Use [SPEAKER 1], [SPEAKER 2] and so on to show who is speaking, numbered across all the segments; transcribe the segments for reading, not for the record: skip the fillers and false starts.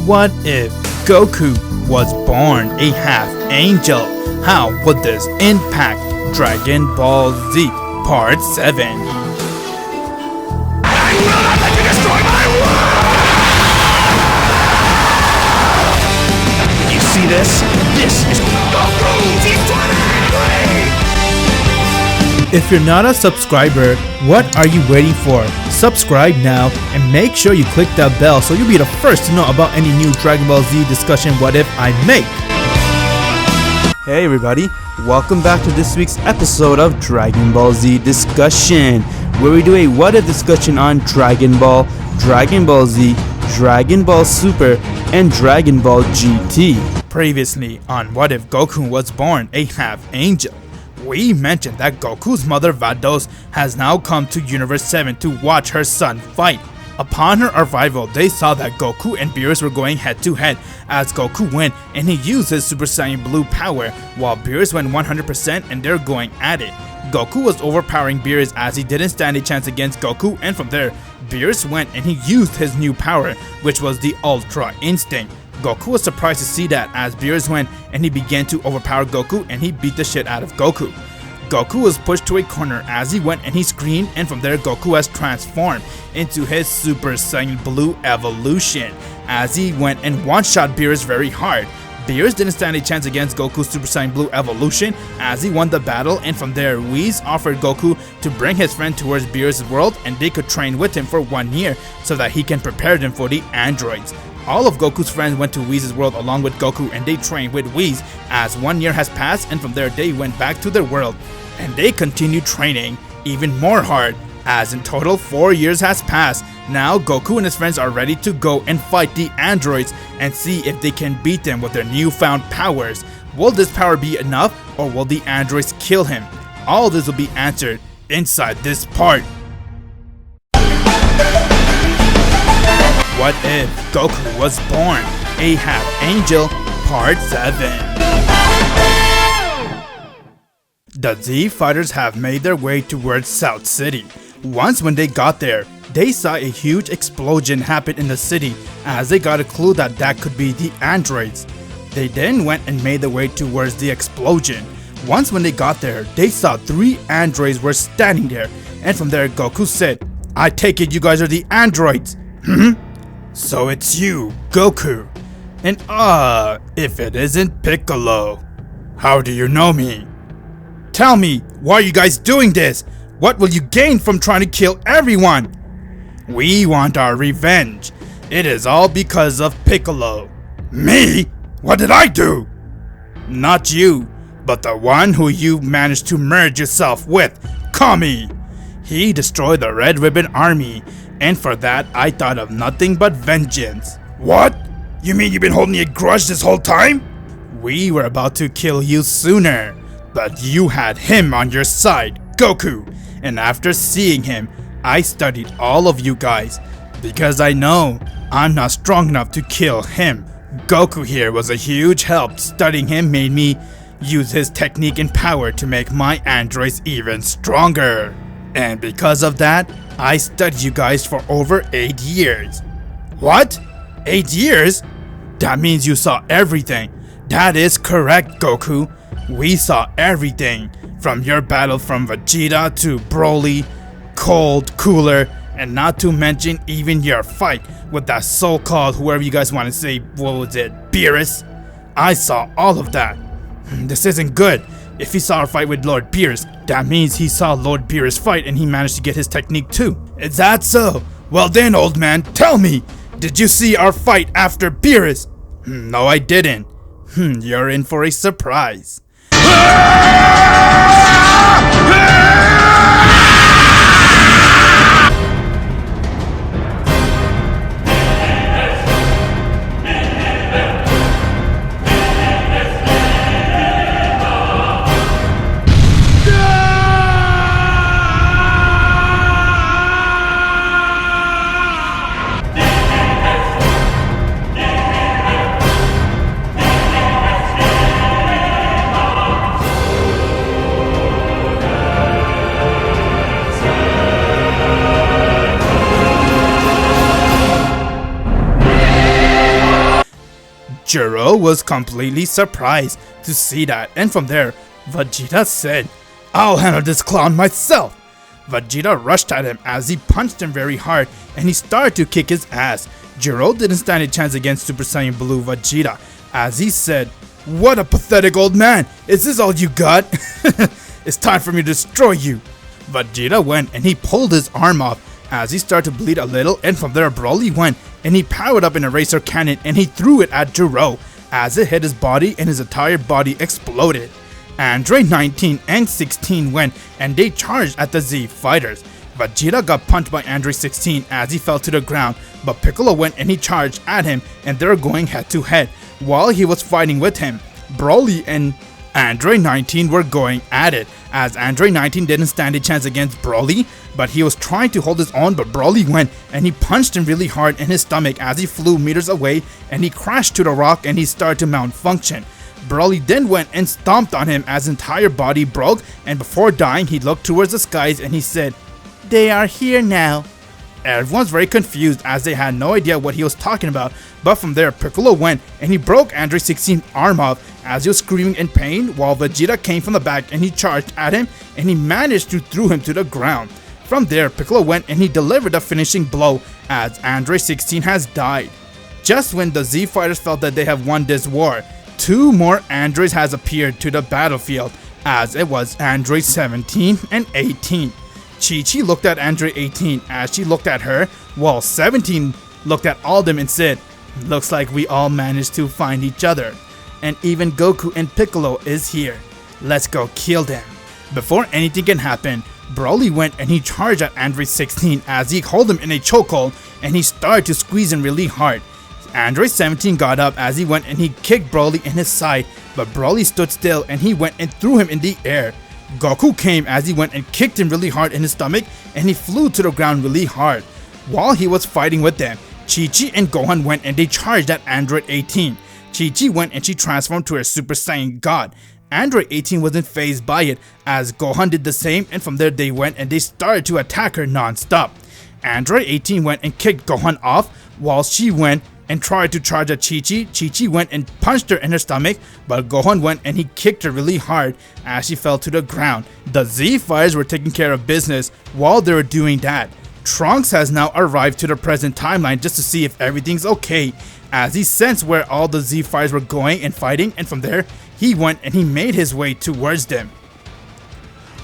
[SPEAKER 1] What if Goku was born a half angel? How would this impact Dragon Ball Z Part 7?
[SPEAKER 2] I will not let you destroy my world! You see this? This is Goku Z20!
[SPEAKER 1] If you're not a subscriber, what are you waiting for? Subscribe now and make sure you click that bell so you'll be the first to know about any new Dragon Ball Z discussion what if I make. Hey everybody, welcome back to this week's episode of Dragon Ball Z Discussion, where we do a what if discussion on Dragon Ball, Dragon Ball Z, Dragon Ball Super, and Dragon Ball GT. Previously on What If Goku Was Born a Half Angel, we mentioned that Goku's mother Vados has now come to Universe 7 to watch her son fight. Upon her arrival, they saw that Goku and Beerus were going head to head, as Goku went and he used his Super Saiyan Blue power, while Beerus went 100% and they're going at it. Goku was overpowering Beerus as he didn't stand a chance against Goku, and from there, Beerus went and he used his new power, which was the Ultra Instinct. Goku was surprised to see that as Beerus went and he began to overpower Goku and he beat the shit out of Goku. Goku was pushed to a corner as he went and he screamed, and from there Goku has transformed into his Super Saiyan Blue evolution as he went and one-shot Beerus very hard. Beerus didn't stand a chance against Goku's Super Saiyan Blue evolution as he won the battle, and from there Whis offered Goku to bring his friend towards Beerus' world and they could train with him for 1 year so that he can prepare them for the androids. All of Goku's friends went to Whis' world along with Goku and they trained with Whis as 1 year has passed, and from there they went back to their world and they continued training even more hard as in total 4 years has passed. Now Goku and his friends are ready to go and fight the androids and see if they can beat them with their newfound powers. Will this power be enough, or will the androids kill him? All this will be answered inside this part. What if Goku was born a half angel? Part 7. The Z fighters have made their way towards South City. Once when they got there, they saw a huge explosion happen in the city as they got a clue that that could be the androids. They then went and made their way towards the explosion. Once when they got there, they saw 3 androids were standing there, and from there Goku said, "I take it you guys are the androids." So it's you, Goku. And if it isn't Piccolo. How do you know me? Tell me, why are you guys doing this? What will you gain from trying to kill everyone? We want our revenge. It is all because of Piccolo. Me? What did I do? Not you, but the one who you managed to merge yourself with, Kami. He destroyed the Red Ribbon Army, and for that I thought of nothing but vengeance. What? You mean you've been holding a grudge this whole time? We were about to kill you sooner, but you had him on your side, Goku, and after seeing him, I studied all of you guys, because I know I'm not strong enough to kill him. Goku here was a huge help. Studying him made me use his technique and power to make my androids even stronger. And because of that, I studied you guys for over 8 years. What? 8 years? That means you saw everything. That is correct, Goku. We saw everything, from your battle from Vegeta to Broly, Cold, Cooler, and not to mention even your fight with that so-called, whoever you guys want to say, what was it, Beerus? I saw all of that. This isn't good. If he saw a fight with Lord Beerus, that means he saw Lord Beerus fight and he managed to get his technique too. Is that so? Well then, old man, tell me, did you see our fight after Beerus? No, I didn't. You're in for a surprise. Jiro was completely surprised to see that, and from there, Vegeta said, "I'll handle this clown myself." Vegeta rushed at him as he punched him very hard and he started to kick his ass. Jiro didn't stand a chance against Super Saiyan Blue Vegeta as he said, "What a pathetic old man, is this all you got? It's time for me to destroy you." Vegeta went and he pulled his arm off as he started to bleed a little, and from there Broly went and he powered up an eraser cannon and he threw it at Jiro as it hit his body and his entire body exploded. Android 19 and 16 went and they charged at the Z fighters. Vegeta got punched by Android 16 as he fell to the ground, but Piccolo went and he charged at him and they were going head to head. While he was fighting with him, Broly and Android 19 were going at it, as Android 19 didn't stand a chance against Broly, but he was trying to hold his own, but Broly went and he punched him really hard in his stomach as he flew meters away and he crashed to the rock and he started to malfunction. Broly then went and stomped on him as his entire body broke, and before dying he looked towards the skies and he said, "They are here now." Everyone's very confused as they had no idea what he was talking about, but from there Piccolo went and he broke Android 16's arm off as he was screaming in pain, while Vegeta came from the back and he charged at him and he managed to throw him to the ground. From there Piccolo went and he delivered the finishing blow as Android 16 has died. Just when the Z fighters felt that they have won this war, two more androids has appeared to the battlefield, as it was Android 17 and 18. Chi-Chi looked at Android 18 as she looked at her, while 17 looked at all of them and said, "Looks like we all managed to find each other. And even Goku and Piccolo is here. Let's go kill them." Before anything can happen, Broly went and he charged at Android 16 as he held him in a chokehold and he started to squeeze him really hard. Android 17 got up as he went and he kicked Broly in his side, but Broly stood still and he went and threw him in the air. Goku came as he went and kicked him really hard in his stomach and he flew to the ground really hard. While he was fighting with them, Chi-Chi and Gohan went and they charged at Android 18. Chi-Chi went and she transformed to her Super Saiyan God. Android 18 wasn't fazed by it as Gohan did the same, and from there they went and they started to attack her non-stop. Android 18 went and kicked Gohan off while she went and tried to charge at Chi-Chi. Chi-Chi went and punched her in her stomach, but Gohan went and he kicked her really hard as she fell to the ground. The Z fighters were taking care of business while they were doing that. Trunks has now arrived to the present timeline just to see if everything's okay, as he sensed where all the Z fighters were going and fighting, and from there he went and he made his way towards them.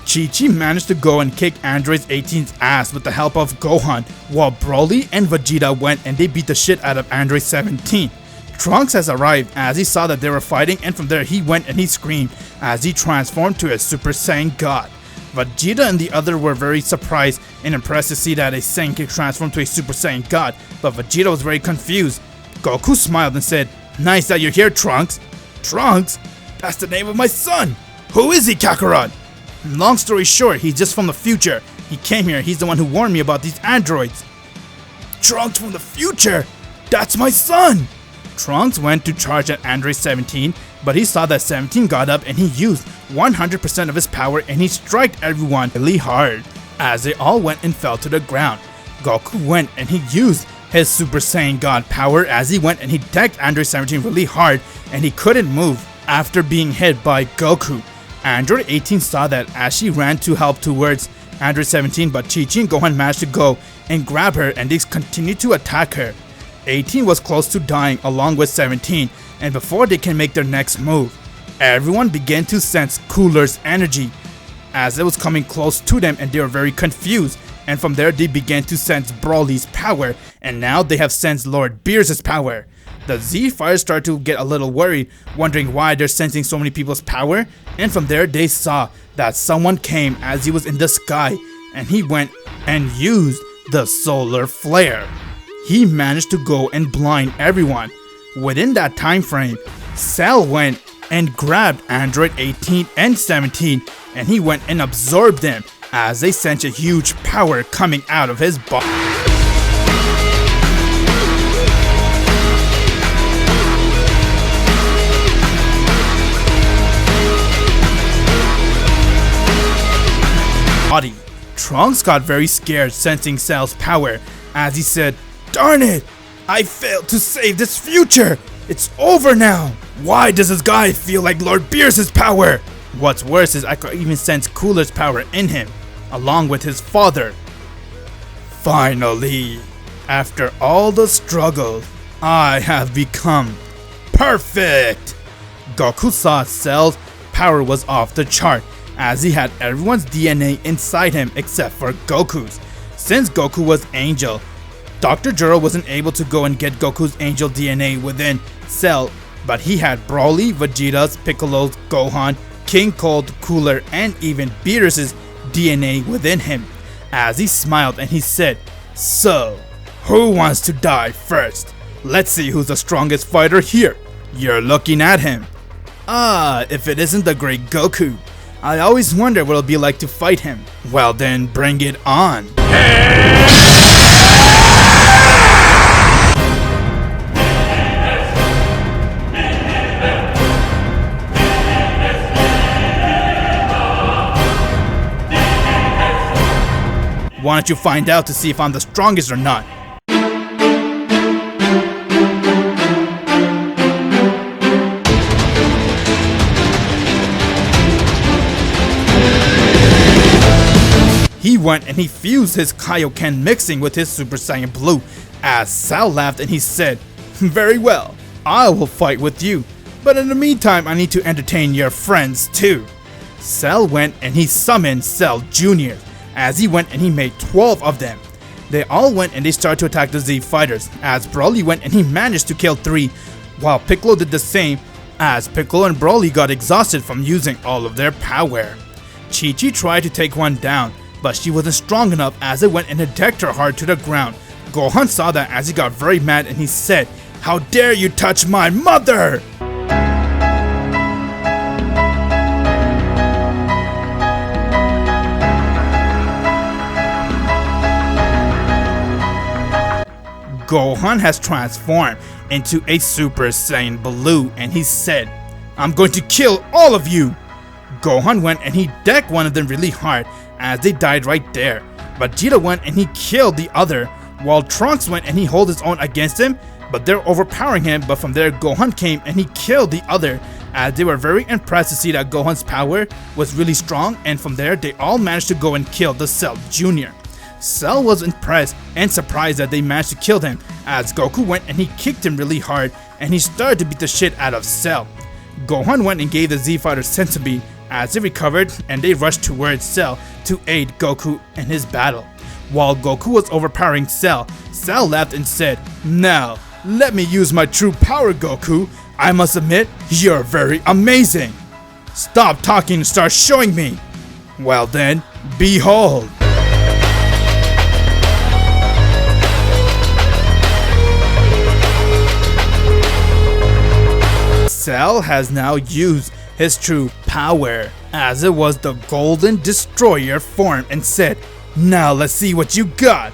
[SPEAKER 1] Chi-Chi managed to go and kick Android 18's ass with the help of Gohan, while Broly and Vegeta went and they beat the shit out of Android 17. Trunks has arrived as he saw that they were fighting, and from there he went and he screamed as he transformed to a Super Saiyan God. Vegeta and the other were very surprised and impressed to see that a Saiyan can transform to a Super Saiyan God, but Vegeta was very confused. Goku smiled and said, "Nice that you're here, Trunks." "Trunks? That's the name of my son! Who is he, Kakarot?" "Long story short, he's just from the future. He came here, he's the one who warned me about these androids." "Trunks from the future? That's my son!" Trunks went to charge at Android 17, but he saw that 17 got up and he used 100% of his power and he struck everyone really hard as they all went and fell to the ground. Goku went and he used his Super Saiyan God power as he went and he decked Android 17 really hard and he couldn't move after being hit by Goku. Android 18 saw that as she ran to help towards Android 17, but Chi-Chi and Gohan managed to go and grab her and they continued to attack her. 18 was close to dying along with 17, and before they can make their next move, everyone began to sense Cooler's energy as it was coming close to them and they were very confused, and from there they began to sense Broly's power, and now they have sensed Lord Beerus' power. The Z fighters started to get a little worried, wondering why they're sensing so many people's power, and from there they saw that someone came as he was in the sky and he went and used the solar flare. He managed to go and blind everyone. Within that time frame, Cell went and grabbed Android 18 and 17 and he went and absorbed them as they sensed a huge power coming out of his body. Trunks got very scared sensing Cell's power as he said, "Darn it! I failed to save this future! It's over now! Why does this guy feel like Lord Beerus's power? What's worse is I could even sense Cooler's power in him, along with his father. Finally, after all the struggle, I have become perfect! Goku saw Cell's power was off the chart, as he had everyone's DNA inside him except for Goku's. Since Goku was Angel, Dr. Juro wasn't able to go and get Goku's Angel DNA within Cell, but he had Broly, Vegeta's, Piccolo's, Gohan, King Cold, Cooler, and even Beerus's DNA within him. As he smiled and he said, "So, who wants to die first? Let's see who's the strongest fighter here." You're looking at him. Ah, if it isn't the great Goku. I always wonder what it'll be like to fight him. Well then, bring it on. Why don't you find out to see if I'm the strongest or not? He went and he fused his Kaioken mixing with his Super Saiyan Blue, as Cell laughed and he said, "Very well, I will fight with you, but in the meantime I need to entertain your friends too." Cell went and he summoned Cell Jr. As he went and he made 12 of them. They all went and they started to attack the Z fighters, as Broly went and he managed to kill 3, while Piccolo did the same, as Piccolo and Broly got exhausted from using all of their power. Chi-Chi tried to take one down, but she wasn't strong enough as it went and it decked her hard to the ground. Gohan saw that as he got very mad and he said, "How dare you touch my mother!" Gohan has transformed into a Super Saiyan Blue and he said, "I'm going to kill all of you!" Gohan went and he decked one of them really hard as they died right there. Vegeta went and he killed the other, while Trunks went and he held his own against him, but they're overpowering him. But from there Gohan came and he killed the other, as they were very impressed to see that Gohan's power was really strong, and from there they all managed to go and kill the Cell Jr. Cell was impressed and surprised that they managed to kill him, as Goku went and he kicked him really hard and he started to beat the shit out of Cell. Gohan went and gave the Z Fighter Sensobi as they recovered and they rushed towards Cell to aid Goku in his battle. While Goku was overpowering Cell, Cell laughed and said, "Now, let me use my true power, Goku. I must admit, you're very amazing. Stop talking and start showing me." Well then, behold. Cell has now used his true power, as it was the Golden Destroyer form, and said, "Now let's see what you got."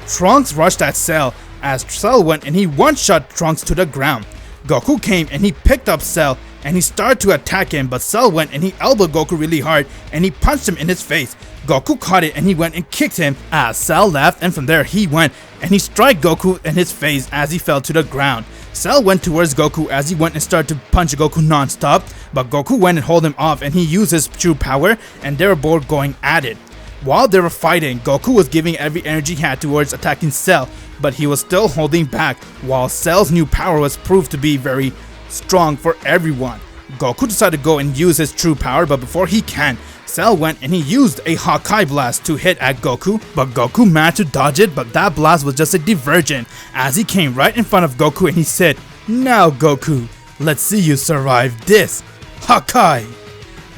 [SPEAKER 1] Trunks rushed at Cell, as Cell went and he one-shot Trunks to the ground. Goku came and he picked up Cell and he started to attack him, but Cell went and he elbowed Goku really hard and he punched him in his face. Goku caught it and he went and kicked him, as Cell laughed, and from there he went and he struck Goku in his face as he fell to the ground. Cell went towards Goku as he went and started to punch Goku non-stop, but Goku went and held him off and he used his true power and they were both going at it. While they were fighting, Goku was giving every energy he had towards attacking Cell, but he was still holding back, while Cell's new power was proved to be very strong for everyone. Goku decided to go and use his true power, but before he can, Cell went and he used a Hawkeye blast to hit at Goku, but Goku managed to dodge it, but that blast was just a divergent, as he came right in front of Goku and he said, "Now Goku, let's see you survive this. Hawkeye!"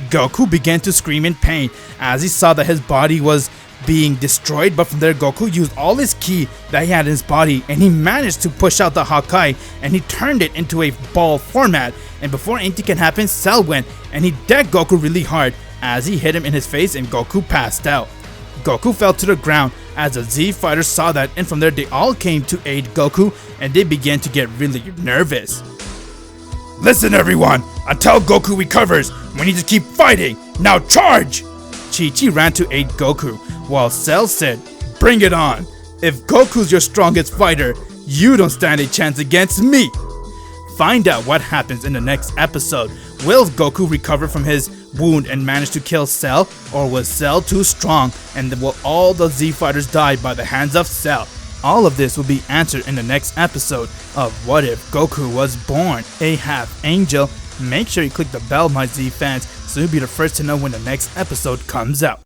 [SPEAKER 1] Goku began to scream in pain as he saw that his body was being destroyed, but from there Goku used all his ki that he had in his body and he managed to push out the Hawkeye and he turned it into a ball format, and before anything can happen, Cell went and he decked Goku really hard as he hit him in his face and Goku passed out. Goku fell to the ground as the Z fighters saw that, and from there they all came to aid Goku and they began to get really nervous. "Listen everyone, until Goku recovers, we need to keep fighting. Now charge!" Chi-Chi ran to aid Goku, while Cell said, "Bring it on. If Goku's your strongest fighter, you don't stand a chance against me." Find out what happens in the next episode. Will Goku recover from his wound and manage to kill Cell, or was Cell too strong and will all the Z Fighters die by the hands of Cell? All of this will be answered in the next episode of What If Goku Was Born a Half Angel. Make sure you click the bell, my Z fans, so you'll be the first to know when the next episode comes out.